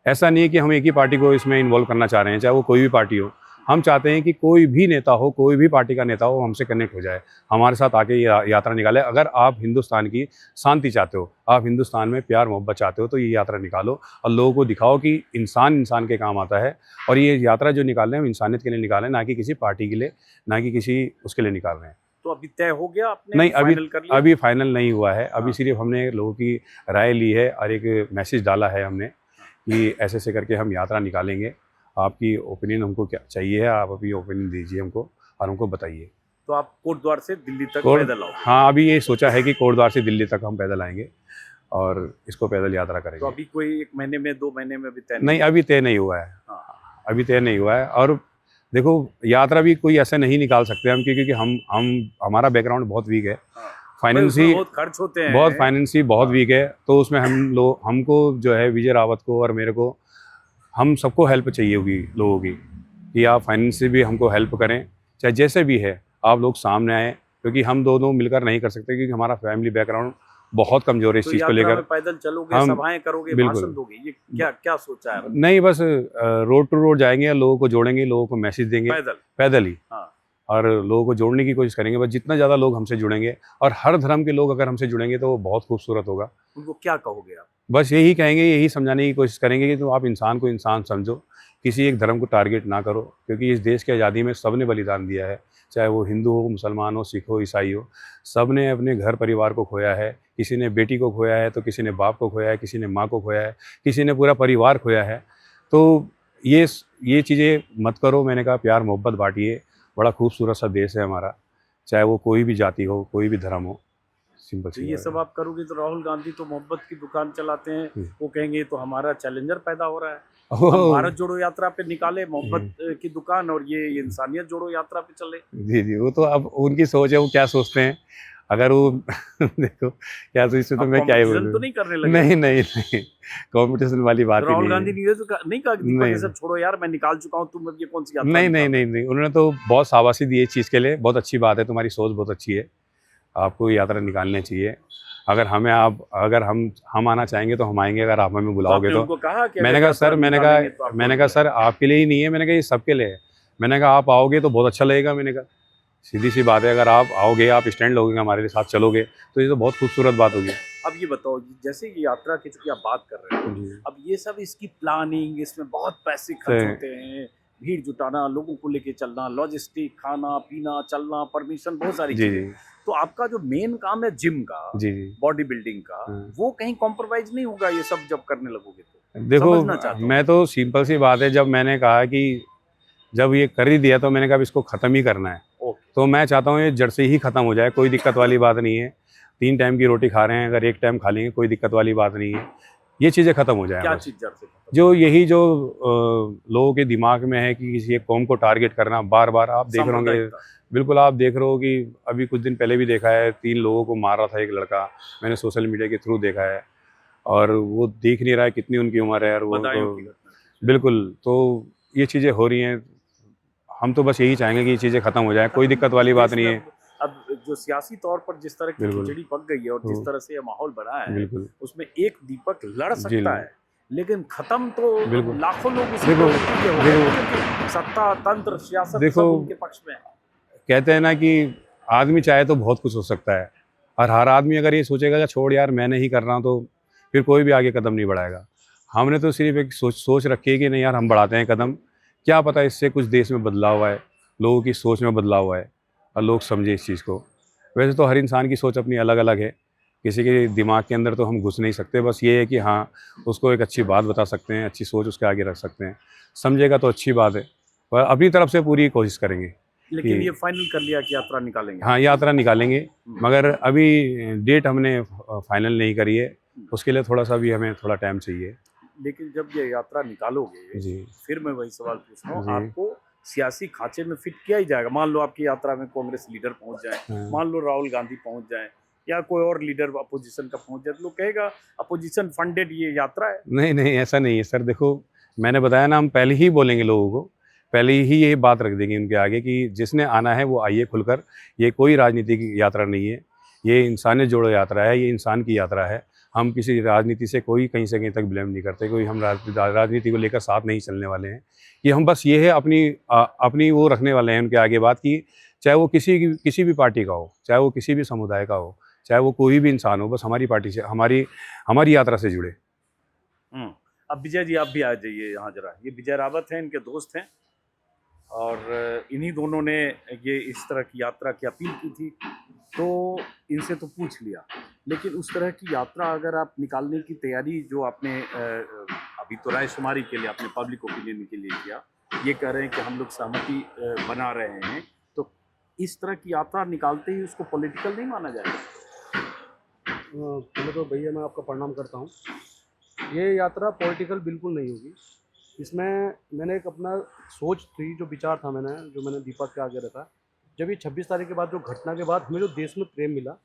ऐसा नहीं है कि हम एक ही पार्टी को इसमें इन्वॉल्व करना चाह रहे हैं, चाहे वो कोई भी पार्टी हो। हम चाहते हैं कि कोई भी नेता हो, कोई भी पार्टी का नेता हो, हमसे कनेक्ट हो जाए, हमारे साथ आके ये यात्रा निकाले। अगर आप हिंदुस्तान की शांति चाहते हो, आप हिंदुस्तान में प्यार मोहब्बत चाहते हो, तो ये यात्रा निकालो और लोगों को दिखाओ कि इंसान इंसान के काम आता है। और ये यात्रा जो निकाल रहे हैं हम इंसानियत के लिए निकाल रहे हैं, ना कि किसी पार्टी के लिए, ना कि किसी उसके लिए निकाल रहे हैं। तो अभी तय हो गया, आपने नहीं, फाइनल कर लिया? अभी फाइनल नहीं हुआ है। अभी हाँ। सिर्फ हमने लोगों की राय ली है और एक मैसेज डाला है हमने कि ऐसे ऐसे करके हम यात्रा निकालेंगे। आपकी ओपिनियन हमको क्या चाहिए है, आप अभी ओपिनियन दीजिए हमको और हमको बताइए। तो आप कोटद्वार से दिल्ली तक कोट पैदल आओगे? हाँ, अभी ये सोचा है कि कोटद्वार से दिल्ली तक हम पैदल आएंगे और इसको पैदल यात्रा तो करेंगे। अभी कोई 1 महीने में, 2 महीने में भी तय नहीं, अभी तय नहीं हुआ है। हाँ। अभी तय नहीं हुआ है। और देखो, यात्रा भी कोई ऐसे नहीं निकाल सकते हम, क्योंकि हम हमारा बैकग्राउंड बहुत वीक है। हाँ। फाइनेंसी बहुत खर्च होते हैं, बहुत फाइनेंसी बहुत वीक है। तो उसमें हमको जो है विजय रावत को और मेरे को, हम सबको हेल्प चाहिए होगी लोगों की, कि आप फाइनेंशियली भी हमको हेल्प करें, चाहे जैसे भी है आप लोग सामने आए, क्योंकि हम दोनों मिलकर नहीं कर सकते, क्योंकि हमारा फैमिली बैकग्राउंड बहुत कमज़ोर है इस तो चीज़ को यात्रा लेकर। में पैदल चलोगे, हम सभाएं करोगे, बिल्कुल भाषण दोगे, ये क्या क्या सोचा है? नहीं, बस रोड टू रोड जाएंगे, लोगों को जोड़ेंगे, लोगों को मैसेज देंगे पैदल? पैदल ही। हाँ। और लोगों को जोड़ने की कोशिश करेंगे। बस जितना ज़्यादा लोग हमसे जुड़ेंगे और हर धर्म के लोग अगर हमसे जुड़ेंगे तो वो बहुत खूबसूरत होगा। उनको क्या कहोगे आप? बस यही कहेंगे, यही समझाने की कोशिश करेंगे कि तो आप इंसान को इंसान समझो, किसी एक धर्म को टारगेट ना करो, क्योंकि इस देश की आज़ादी में सब ने बलिदान दिया है, चाहे वो हिंदू हो, मुसलमान हो, सिख हो, ईसाई हो, सब ने अपने घर परिवार को खोया है। किसी ने बेटी को खोया है, तो किसी ने बाप को खोया है, किसी ने माँ को खोया है, किसी ने पूरा परिवार खोया है। तो ये चीज़ें मत करो। मैंने कहा प्यार मोहब्बत बाँटिए, बड़ा खूबसूरत सा देश है हमारा, चाहे वो कोई भी जाति हो, कोई भी धर्म हो, सिंपल तो सी ये बात सब आप करोगे तो राहुल गांधी तो मोहब्बत की दुकान चलाते हैं, है। वो कहेंगे तो हमारा चैलेंजर पैदा हो रहा है। हम ओह! भारत जोड़ो यात्रा पे निकाले मोहब्बत की दुकान और ये इंसानियत जोड़ो यात्रा पे चले। जी, जी, वो तो अब उनकी सोच है, वो क्या सोचते हैं। अगर वो देखो क्या, तो इससे तो आप मैं क्या ही कंपटीशन तो बोलूँ। नहीं करने लगे? नहीं, नहीं, नहीं, कॉम्पिटिशन वाली तो बात ही राहुल नहीं गांधी है। ने ये तो नहीं कहा कि दीपक ये नहीं, सब छोड़ो यार, मैं निकाल चुका हूँ, तुम अब ये कौन सी यात्रा नहीं, नहीं, निकाल रहे नहीं, नहीं, उन्होंने तो बहुत शाबाशी दी है इस चीज़ के लिए, बहुत अच्छी बात है, तुम्हारी सोच बहुत अच्छी है, आपको ये यात्रा निकालनी चाहिए। अगर हम आना चाहेंगे तो हम आएँगे, अगर आप हमें हो? तो बुलाओगे आपने तो। उनको कहा कि मैंने अगर कहा यात्रा सर, निकालेंगे तो आप मैंने बोल कहा दो। सर आपके लिए ही नहीं है, मैंने कहा ये सबके लिए है। मैंने कहा आप आओगे तो बहुत अच्छा लगेगा, मैंने कहा सीधी-सी बात है, अगर आप आओगे, आप स्टैंड लोगे हमारे लिए, साथ चलोगे, तो ये तो बहुत खूबसूरत बात होगी। अब ये बताओ, जैसे ये यात्रा की चूंकि आप बात कर रहे हो, जी। अब ये सब इसकी प्लानिंग, इसमें बहुत पैसे खर्च सही। होते हैं, भीड़ जुटाना, लोगों को लेके चलना, लॉजिस्टिक, खाना पीना, चलना, परमिशन, बहुत सारी जी, चीजें। जी। तो आपका जो मेन काम है जिम का, जी, जी। बॉडी बिल्डिंग का, हाँ। वो कहीं कॉम्प्रोमाइज नहीं होगा ये सब जब करने लगोगे तो? देखो, समझना चाहता हूँ। मैं तो सिंपल सी बात है, जब मैंने कहा कि जब ये कर ही दिया तो मैंने कहा अब इसको ख़त्म ही करना है। ओके। तो मैं चाहता हूँ ये जड़ से ही ख़त्म हो जाए, कोई दिक्कत वाली बात नहीं है। 3 टाइम की रोटी खा रहे हैं, अगर 1 टाइम खा लेंगे कोई दिक्कत वाली बात नहीं है। ये चीज़ें ख़त्म हो जाएँ क्या बस। चीज जड़ से खत्म? जो यही जो लोगों के दिमाग में है कि किसी एक कौम को टारगेट करना बार-बार, आप देख रहे होंगे, सांप्रदायिकता। बिल्कुल आप देख रहे हो कि अभी कुछ दिन पहले भी देखा है, 3 लोगों को मार रहा था एक लड़का, मैंने सोशल मीडिया के थ्रू देखा है, और वो देख नहीं रहा है कितनी उनकी उम्र है, और वो बदायूं तो की घटना। बिल्कुल, तो ये चीज़ें हो रही हैं। हम तो बस यही चाहेंगे कि ये चीज़ें ख़त्म हो जाएँ, कोई दिक्कत वाली बात देश नहीं में है। अब जो सियासी तौर पर जिस तरह की बिल्कुल। खिचड़ी पक गई है और जिस तो तरह से ये माहौल बना है, बिल्कुल। उसमें एक दीपक लड़ जी, सकता है, लेकिन खत्म तो बिल्कुल। लाखों लोग उसी देखो, प्रवृत्ति के हो गए देखो, हैं, क्योंकि सत्ता, तंत्र, सियासत देखो, सब उनके पक्ष में है। कहते हैं ना कि आदमी चाहे तो बहुत कुछ हो सकता है, और हर आदमी अगर ये सोचेगा कि छोड़ यार मैं नहीं कर रहा हूँ, तो फिर कोई भी आगे कदम नहीं बढ़ाएगा। हमने तो सिर्फ़ एक सोच रखी है कि नहीं यार हम बढ़ाते हैं कदम, क्या पता इससे कुछ देश में बदलाव आए, लोगों की सोच में बदलाव आए और लोग समझें इस चीज़ को। वैसे तो हर इंसान की सोच अपनी अलग-अलग है, किसी के दिमाग के अंदर तो हम घुस नहीं सकते, बस ये है कि हाँ, उसको एक अच्छी बात बता सकते हैं, अच्छी सोच उसके आगे रख सकते हैं। समझेगा तो अच्छी बात है, पर अपनी तरफ से पूरी कोशिश करेंगे लेकिन कि ये फाइनल कर लिया कि यात्रा निकालेंगे। हाँ, यात्रा निकालेंगे, मगर अभी डेट हमने फाइनल नहीं करी है, उसके लिए थोड़ा-सा भी हमें थोड़ा टाइम चाहिए। लेकिन जब ये यात्रा निकालोगे, जी, फिर मैं वही सवाल पूछ रहा हूँ, जी। आपको सियासी खांचे में फिट किया ही जाएगा। मान लो आपकी यात्रा में कांग्रेस लीडर पहुंच जाए, हाँ। मान लो राहुल गांधी पहुंच जाए, या कोई और लीडर अपोजिशन का पहुंच जाए, तो लोग कहेगा अपोजिशन फंडेड ये यात्रा है। नहीं, नहीं, ऐसा नहीं है सर, देखो, मैंने बताया ना, हम पहले ही बोलेंगे लोगों को, पहले ही ये बात रख देंगे उनके आगे कि जिसने आना है वो आइए खुलकर, ये कोई राजनीति की यात्रा नहीं है, ये इंसानियत जोड़ो यात्रा है, ये इंसान की यात्रा है। हम किसी राजनीति से कोई कहीं से कहीं तक ब्लेम नहीं करते, कोई हम राजनीति को लेकर साथ नहीं चलने वाले हैं। कि हम बस ये है अपनी वो रखने वाले हैं उनके आगे बात की, चाहे वो किसी भी पार्टी का हो, चाहे वो किसी भी समुदाय का हो, चाहे वो कोई भी इंसान हो, बस हमारी पार्टी से, हमारी यात्रा से जुड़े। अब विजय जी आप भी आ जाइए यहाँ जरा। ये विजय रावत हैं, इनके दोस्त हैं, और इन्हीं दोनों ने ये इस तरह की यात्रा की अपील की थी, तो इनसे तो पूछ लिया। लेकिन उस तरह की यात्रा अगर आप निकालने की तैयारी जो आपने अभी तो रायशुमारी के लिए, आपने पब्लिक ओपिनियन के लिए किया, ये कह रहे हैं कि हम लोग सहमति बना रहे हैं, तो इस तरह की यात्रा निकालते ही उसको पॉलिटिकल नहीं माना जाएगा? पहले तो भैया मैं आपका प्रणाम करता हूँ। ये यात्रा पॉलिटिकल बिल्कुल नहीं होगी। इसमें मैंने एक अपना सोच थी, जो विचार था मैंने दीपक के आगे रखा। जब ये 26 तारीख के बाद, जो घटना के बाद हमें जो देश में प्रेम मिला,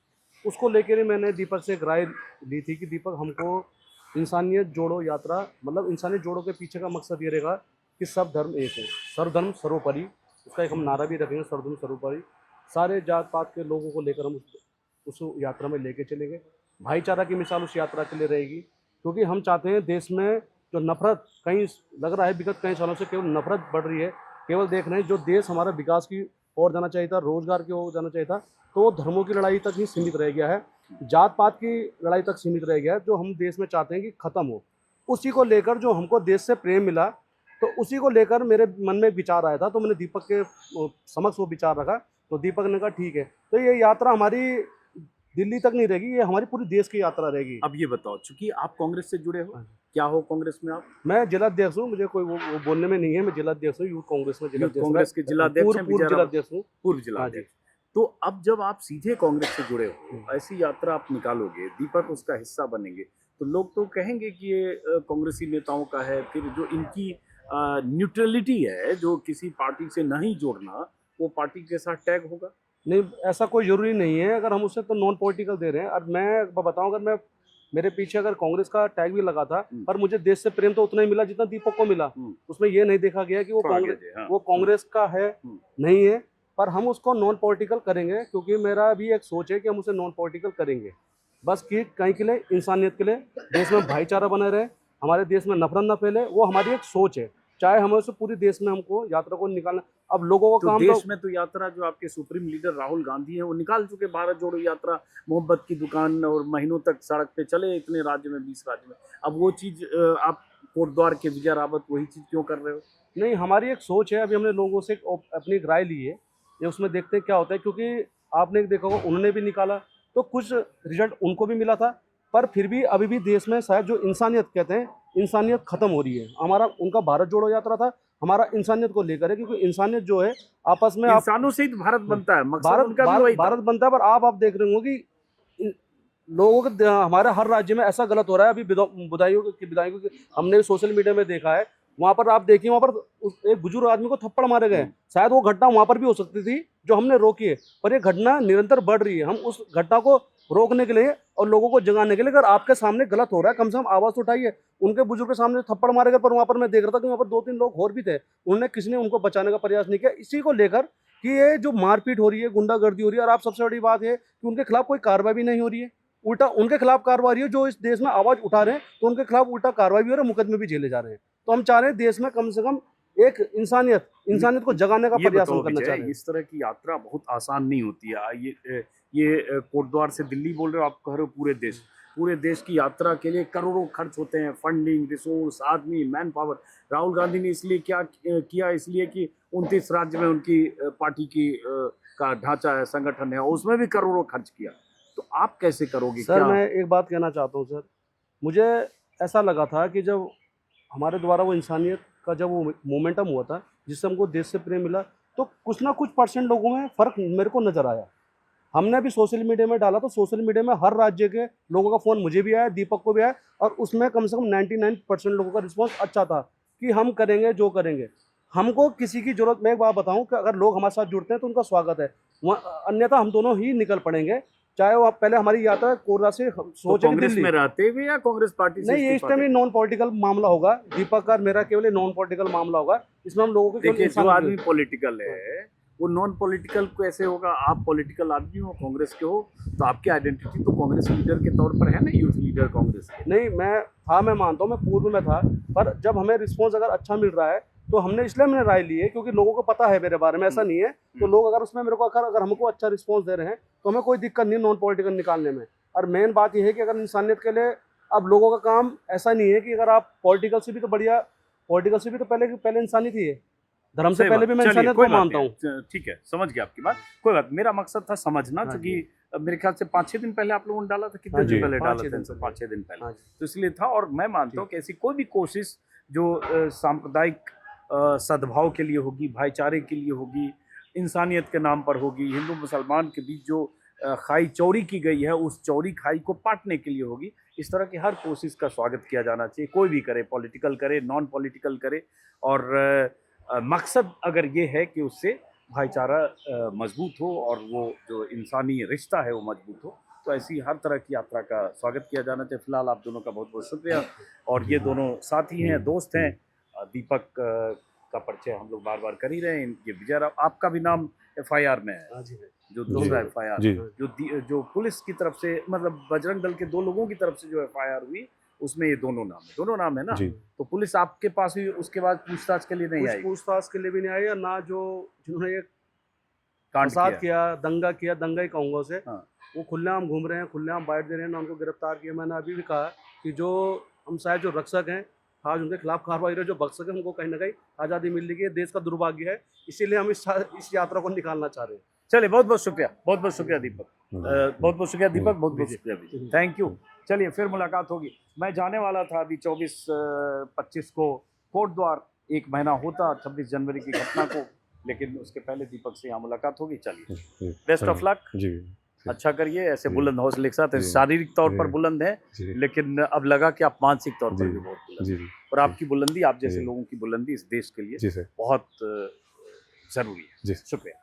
उसको लेकर ही मैंने दीपक से एक राय ली थी कि दीपक, हमको इंसानियत जोड़ो यात्रा, मतलब इंसानियत जोड़ो के पीछे का मकसद ये रहेगा कि सब धर्म एक है, सर्वधर्म सर्वोपरि। उसका एक हम नारा भी रखेंगे, सर्वधर्म सर्वोपरि। सारे जात पात के लोगों को लेकर हम उस यात्रा में लेके चलेंगे। भाईचारा की मिसाल उस यात्रा के लिए रहेगी, क्योंकि हम चाहते हैं देश में जो नफरत, कहीं लग रहा है विगत कई सालों से केवल नफरत बढ़ रही है, केवल देख रहे हैं जो देश हमारा विकास की और जाना चाहिए था, रोजगार की ओर जाना चाहिए था, तो वो धर्मों की लड़ाई तक ही सीमित रह गया है, जात पात की लड़ाई तक सीमित रह गया है, जो हम देश में चाहते हैं कि खत्म हो। उसी को लेकर जो हमको देश से प्रेम मिला, तो उसी को लेकर मेरे मन में एक विचार आया था, तो मैंने दीपक के समक्ष वो विचार रखा। तो दीपक ने कहा ठीक है, तो ये यात्रा हमारी दिल्ली तक नहीं रहेगी, ये हमारी पूरी देश की यात्रा रहेगी। अब ये बताओ, चूंकि आप कांग्रेस से जुड़े हो, हाँ। क्या हो कांग्रेस में आप? मैं जिलाध्यक्ष हूँ, मुझे कोई वो बोलने में नहीं है, मैं जिलाध्यक्ष हूँ, यूथ कांग्रेस में जिलाध्यक्ष, कांग्रेस के जिलाध्यक्ष हैं, पूर्व विजय रावत। जिलाध्यक्ष हूँ। पूर्व हाँ जी। जिलाध्यक्ष। तो अब जब आप सीधे कांग्रेस से जुड़े हो, ऐसी यात्रा आप निकालोगे, दीपक उसका हिस्सा बनेंगे, तो लोग तो कहेंगे कि ये कांग्रेसी नेताओं का है। फिर जो इनकी न्यूट्रलिटी है, जो किसी पार्टी से नहीं जोड़ना, वो पार्टी के साथ टैग होगा। नहीं, ऐसा कोई जरूरी नहीं है, अगर हम उससे तो नॉन पॉलिटिकल दे रहे हैं। और मैं बताऊं, अगर मैं मेरे पीछे अगर कांग्रेस का टैग भी लगा था, पर मुझे देश से प्रेम तो उतना ही मिला जितना दीपक को मिला। उसमें ये नहीं देखा गया कि वो कांग्रेस का है, नहीं है, पर हम उसको नॉन पॉलिटिकल करेंगे, क्योंकि मेरा भी एक सोच है कि हम उसे नॉन पॉलिटिकल करेंगे, बस कि कहीं के लिए, इंसानियत के लिए, देश में भाईचारा बना रहे, हमारे देश में नफरत न फैले, वो हमारी एक सोच है। चाहे हमें उसे पूरे देश में हमको यात्रा को निकालना, अब लोगों को तो काम देश में तो यात्रा जो आपके सुप्रीम लीडर राहुल गांधी हैं, वो निकाल चुके भारत जोड़ो यात्रा, मोहब्बत की दुकान, और महीनों तक सड़क पे चले इतने राज्य में, 20 राज्य में। अब वो चीज आप कोटद्वार के विजय रावत वही चीज क्यों कर रहे हो? नहीं, हमारी एक सोच है, अभी हमने लोगों से अपनी एक राय ली है, ये उसमें देखते हैं क्या होता है, क्योंकि आपने देखा होगा उन्होंने भी निकाला तो कुछ रिजल्ट उनको भी मिला था, पर फिर भी अभी भी देश में शायद जो इंसानियत कहते हैं, इंसानियत खत्म हो रही है। हमारा उनका भारत जोड़ो यात्रा था, हमारा इंसानियत को लेकर है, क्योंकि इंसानियत जो है आपस में, इंसानों से ही तो भारत बनता है, मकसद भारत उनका भी वही था। भारत बनता है। पर आप देख रहे हो कि लोगों के हमारे हर राज्य में ऐसा गलत हो रहा है। अभी विधायकों की हमने भी सोशल मीडिया में देखा है, वहां पर आप देखिए, वहां पर एक बुजुर्ग आदमी को थप्पड़ मारे गए। शायद वो घटना वहां पर भी हो सकती थी जो हमने रोकी है, पर ये घटना निरंतर बढ़ रही है। हम उस घटना को रोकने के लिए और लोगों को जगाने के लिए, अगर आपके सामने गलत हो रहा है, कम से कम आवाज तो उठाइए। उनके बुजुर्ग के सामने थप्पड़ मारे गए, पर वहां पर मैं देख रहा था कि वहां पर 2-3 लोग और भी थे, उन्होंने किसी ने उनको बचाने का प्रयास नहीं किया। इसी को लेकर कि ये जो मारपीट हो रही है, गुंडागर्दी हो रही है, और आप सबसे बड़ी बात है कि उनके खिलाफ कोई कार्रवाई भी नहीं हो रही है, उल्टा उनके खिलाफ कार्रवाई है। जो इस देश में आवाज उठा रहे हैं, तो उनके खिलाफ उल्टा कार्रवाई भी हो रही है, मुकदमे भी झेले जा रहे हैं। तो हम चाह रहे हैं देश में कम से कम एक इंसानियत को जगाने का प्रयास हम करना चाह रहे हैं। इस तरह की यात्रा बहुत आसान नहीं होती है। ये कोटद्वार से दिल्ली बोल रहे हो, आप कह रहे हो पूरे देश की यात्रा के लिए करोड़ों खर्च होते हैं, फंडिंग, रिसोर्स, आदमी, मैन पावर। राहुल गांधी ने इसलिए क्या किया? इसलिए कि 29 राज्य में उनकी पार्टी की का ढांचा है, संगठन है, उसमें भी करोड़ों खर्च किया। तो आप कैसे करोगे? सर, मैं एक बात कहना चाहता हूँ सर, मुझे ऐसा लगा था कि जब हमारे द्वारा वो इंसानियत का जब वो मोमेंटम हुआ था, जिससे हमको देश से प्रेम मिला, तो कुछ ना कुछ परसेंट लोगों में फ़र्क मेरे को नज़र आया। हमने अभी सोशल मीडिया में डाला, तो सोशल मीडिया में हर राज्य के लोगों का फ़ोन मुझे भी आया, दीपक को भी आया, और उसमें कम से कम 99% लोगों का रिस्पॉन्स अच्छा था कि हम करेंगे जो करेंगे। हमको किसी की ज़रूरत, मैं एक बात बताऊँ कि अगर लोग हमारे साथ जुड़ते हैं तो उनका स्वागत है, अन्यथा हम दोनों ही निकल पड़ेंगे। चाहे वो पहले हमारी यात्रा कोरबा से सोचे कांग्रेस में रहते हुए या कांग्रेस पार्टी से? नहीं, ये इस टाइम नॉन पॉलिटिकल मामला होगा, दीपक का मेरा केवल नॉन पॉलिटिकल मामला होगा। इसमें हम लोगों को देखिए, जो आदमी पॉलिटिकल है वो नॉन पॉलिटिकल कैसे होगा? आप पॉलिटिकल आदमी हो, कांग्रेस के हो, तो आपकी आइडेंटिटी तो कांग्रेस लीडर के तौर पर है ना, यूथ लीडर कांग्रेस के। नहीं, मैं मानता हूँ, मैं पूर्व में था, पर जब हमें रिस्पॉन्स अगर अच्छा मिल रहा है तो हमने इसलिए राय ली है, क्योंकि लोगों को पता है मेरे बारे में, ऐसा नहीं है। तो लोग अगर उसमें मेरे को अगर हमको अच्छा रिस्पॉन्स दे रहे हैं, तो हमें कोई दिक्कत नहीं नॉन पॉलिटिकल निकालने में। और मेन बात यह है कि अगर इंसानियत के लिए, अब लोगों का काम ऐसा नहीं है कि अगर आप पॉलिटिकल से भी तो बढ़िया, पॉलिटिकल से भी तो पहले इंसानियत ही है, धर्म से पहले भी मैं इंसानियत को मानता हूँ। ठीक है, समझ गया आपकी बात, कोई बात। मेरा मकसद था समझना, क्योंकि मेरे ख्याल से 5-6 दिन पहले आप लोगों ने डाला था, कितने दिन पहले डाला था? 5-6 दिन पहले, तो इसलिए था। और मैं मानता हूँ कि ऐसी कोई भी कोशिश जो सांप्रदायिक सद्भाव के लिए होगी, भाईचारे के लिए होगी, इंसानियत के नाम पर होगी, हिंदू मुसलमान के बीच जो खाई चौड़ी की गई है, उस चौड़ी खाई को पाटने के लिए होगी, इस तरह की हर कोशिश का स्वागत किया जाना चाहिए। कोई भी करे, पॉलिटिकल करे, नॉन पॉलिटिकल करे, और मकसद अगर ये है कि उससे भाईचारा मजबूत हो और वो जो इंसानी रिश्ता है वो मजबूत हो, तो ऐसी हर तरह की यात्रा का स्वागत किया जाना चाहिए। फिलहाल आप दोनों का बहुत बहुत शुक्रिया। और ये दोनों साथी हैं, दोस्त हैं। दीपक का परिचय हम लोग बार बार कर ही रहे हैं। ये विजय राव, आपका भी नाम FIR में है, जो दूसरा FIR, जो पुलिस की तरफ से, मतलब बजरंग दल के 2 लोगों की तरफ से जो FIR हुई, उसमें ये दोनों नाम है ना। तो पुलिस आपके पास भी उसके बाद पूछताछ के लिए नहीं आई? पूछताछ के लिए भी नहीं आई, और ना जो जिन्होंने ये कांड फसाद किया। किया, दंगा ही कहूँगा उसे। हाँ। वो खुलेआम घूम रहे हैं, खुलेआम बाइट दे रहे हैं, ना उनको गिरफ्तार किया। मैंने अभी भी कहा कि जो हम शायद जो रक्षक हैं, आज उनके खिलाफ कार्रवाई रहे, जो भक्षक हैं उनको कहीं ना कहीं आज़ादी मिल रही है। देश का दुर्भाग्य है, इसीलिए हम इस यात्रा को निकालना चाह रहे हैं। चलिए, बहुत बहुत शुक्रिया, बहुत बहुत शुक्रिया दीपक, बहुत बहुत शुक्रिया दीपक, बहुत बहुत जी, शुक्रिया विजय, थैंक यू। चलिए, फिर मुलाकात होगी। मैं जाने वाला था अभी 24-25 को कोट द्वार, 1 महीना होता 26 जनवरी की घटना को, लेकिन उसके पहले दीपक से यहाँ मुलाकात होगी। चलिए, बेस्ट ऑफ लक, जी अच्छा करिए, ऐसे जी। बुलंद हौसले के साथ। जी। शारीरिक तौर पर जी। बुलंद है, जी लेकिन अब लगा कि आप मानसिक तौर पर जी भी बहुत बुलंद जी हैं। जी और आपकी बुलंदी, आप जैसे जी। लोगों की बुलंदी इस देश के लिए जी सर बहुत ज़रूरी है। जी शुक्रिया।